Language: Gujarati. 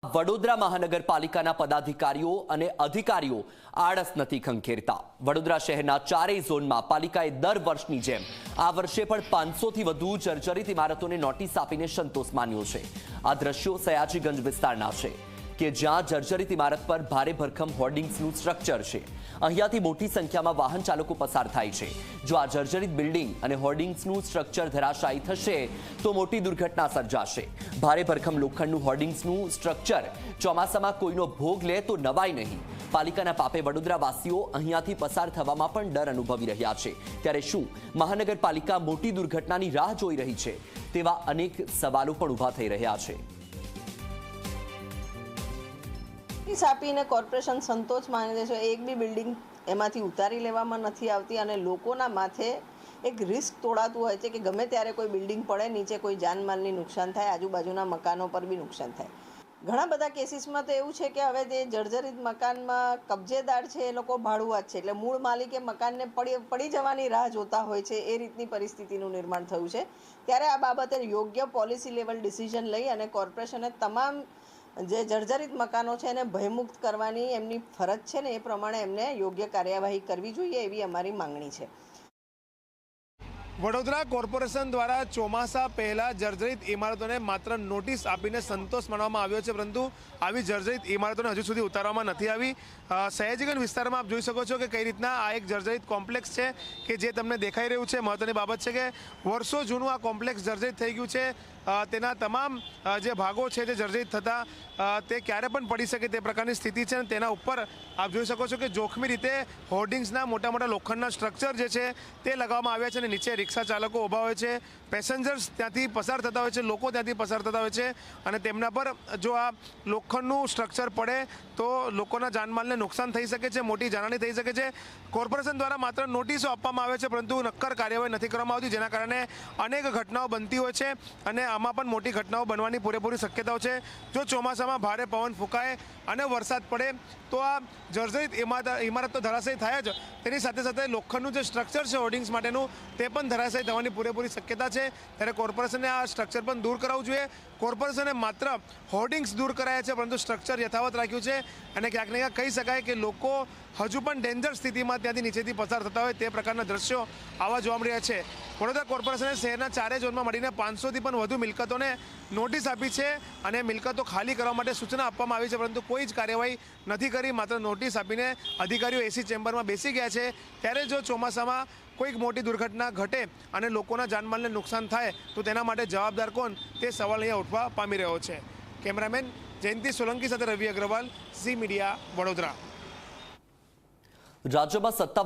વડોદરા મહાનગરપાલિકાના પદાધિકારીઓ અને અધિકારીઓ આળસ નથી ખંખેરતા। વડોદરા શહેરના ચારેય ઝોનમાં પાલિકાએ દર વર્ષની જેમ આ વર્ષે પણ 500 થી વધુ જર્જરિત ઇમારતોને નોટિસ આપીને સંતોષ માન્યો છે। આ દ્રશ્યો સયાજીગંજ વિસ્તારના છે કે જ્યાં જર્જરિત ઇમારત પર ભારે ભરખમ હોર્ડિંગ્સનું સ્ટ્રક્ચર છે। અહીંયાથી મોટી સંખ્યામાં વાહન ચાલકો પસાર થાય છે। જો આ જર્જરિત બિલ્ડિંગ અને હોર્ડિંગ્સનું સ્ટ્રક્ચર ધરાશાયી થશે તો મોટી દુર્ઘટના સર્જાશે। ભારે ભરખમ લોખંડનું હોર્ડિંગ્સનું સ્ટ્રક્ચર ચોમાસામાં કોઈનો ભોગ લે તો નવાય નહીં। પાલિકાના પાપે વડોદરાવાસીઓ અહીંયાથી પસાર થવામાં પણ ડર અનુભવી રહ્યા છે। ત્યારે શું મહાનગરપાલિકા મોટી દુર્ઘટનાની રાહ જોઈ રહી છે? તેવા અનેક સવાલો પણ ઊભા થઈ રહ્યા છે। આપીને કોર્પોરેશન સંતોષ માને છે। એક બી બિલ્ડિંગ એમાંથી ઉતારી લેવામાં નથી આવતી અને લોકોના માથે એક રિસ્ક તોડાતું હોય છે કે ગમે ત્યારે કોઈ બિલ્ડિંગ પડે, નીચે કોઈ જાનમાલની નુકસાન થાય, આજુબાજુના મકાનો પર બી નુકસાન થાય। ઘણા બધા કેસીસમાં તો એવું છે કે હવે જે જર્જરિત મકાનમાં કબજેદાર છે એ લોકો ભાડુઆત છે, એટલે મૂળ માલિકે મકાનને પડી જવાની રાહ જોતા હોય છે। એ રીતની પરિસ્થિતિનું નિર્માણ થયું છે। ત્યારે આ બાબતે યોગ્ય પોલિસી લેવલ ડિસિઝન લઈ અને કોર્પોરેશને તમામ જે જર્જરિત મકાનો છે એને ભયમુક્ત કરવાની એમની ફરજ છે ને એ પ્રમાણે એમને યોગ્ય કાર્યવાહી કરવી જોઈએ એવી અમારી માંગણી છે। વડોદરા કોર્પોરેશન દ્વારા ચોમાસા પહેલા જર્જરિત ઇમારતોને માત્ર નોટિસ આપીને સંતોષ માનવામાં આવ્યો છે, પરંતુ આવી જર્જરિત ઇમારતોને હજુ સુધી ઉતારવામાં નથી આવી। સયાજીગંજ વિસ્તારમાં આપ જોઈ શકો છો કે કઈ રીતના આ એક જર્જરિત કોમ્પ્લેક્સ છે કે જે તમને દેખાઈ રહ્યું છે। મહત્વની બાબત છે કે વર્ષો જૂનું આ કોમ્પ્લેક્સ જર્જરિત થઈ ગયું છે। તેના તમામ જે ભાગો છે જે જર્જરિત થતા તે ક્યારે પણ પડી શકે તે પ્રકારની સ્થિતિ છે। તેના ઉપર આપ જોઈ શકો છો કે જોખમી રીતે હોર્ડિંગ્સના મોટા મોટા લોખંડના સ્ટ્રક્ચર જે છે તે લગાવવામાં આવ્યા છે અને નીચે રિક્ષા ચાલકો ઊભા હોય છે, પેસેન્જર્સ ત્યાંથી પસાર થતા હોય છે, લોકો ત્યાંથી પસાર થતા હોય છે અને તેમના પર જો આ લોખંડનું સ્ટ્રક્ચર પડે તો લોકોના જાનમાલને નુકસાન થઈ શકે છે, મોટી જાનહાની થઈ શકે છે। કોર્પોરેશન દ્વારા માત્ર નોટિસો આપવામાં આવે છે પરંતુ નક્કર કાર્યવાહી નથી કરવામાં આવતી, જેના કારણે અનેક ઘટનાઓ બનતી હોય છે અને આમાં પણ મોટી ઘટનાઓ બનવાની પૂરેપૂરી શક્યતાઓ છે। જો ચોમાસામાં ભારે પવન ફૂંકાય અને વરસાદ પડે તો આ જર્જરિત ઇમારત તો ધરાશયી થાય જ, તેની સાથે સાથે લોખંડનું જે સ્ટ્રક્ચર છે હોર્ડિંગ્સ માટેનું તે પણ ધરાશયી થવાની પૂરેપૂરી શક્યતા છે। ત્યારે કોર્પોરેશને આ સ્ટ્રક્ચર પણ દૂર કરાવવું જોઈએ। કોર્પોરેશને માત્ર હોર્ડિંગ્સ દૂર કરાયા છે પરંતુ સ્ટ્રક્ચર યથાવત રાખ્યું છે અને ક્યાંક ને ક્યાંક કહી શકાય કે લોકો હજુ પણ ડેન્જર સ્થિતિમાં ત્યાંથી નીચેથી પસાર થતા હોય તે પ્રકારના દ્રશ્યો આવા જોવા મળી રહ્યા છે। વડોદરા કોર્પોરેશને શહેરના ચારેય ઝોનમાં મળીને 500થી પણ વધુ મિલકતોને નોટિસ આપી છે અને મિલકતો ખાલી કરવા માટે સૂચના આપવામાં આવી છે, પરંતુ કોઈ જ કાર્યવાહી નથી કરી। માત્ર નોટિસ આપીને અધિકારીઓ એસી ચેમ્બરમાં બેસી ગયા છે। ત્યારે જો ચોમાસામાં કોઈક મોટી દુર્ઘટના ઘટે અને લોકોના જાનમાલને નુકસાન થાય તો તેના માટે જવાબદાર કોણ તે સવાલ અહીંયા ઉઠવા પામી રહ્યો છે। કેમેરામેન જયંતિ સોલંકી સાથે રવિ અગ્રવાલ, ઝી મીડિયા, વડોદરા। રાજ્યમાં સત્તા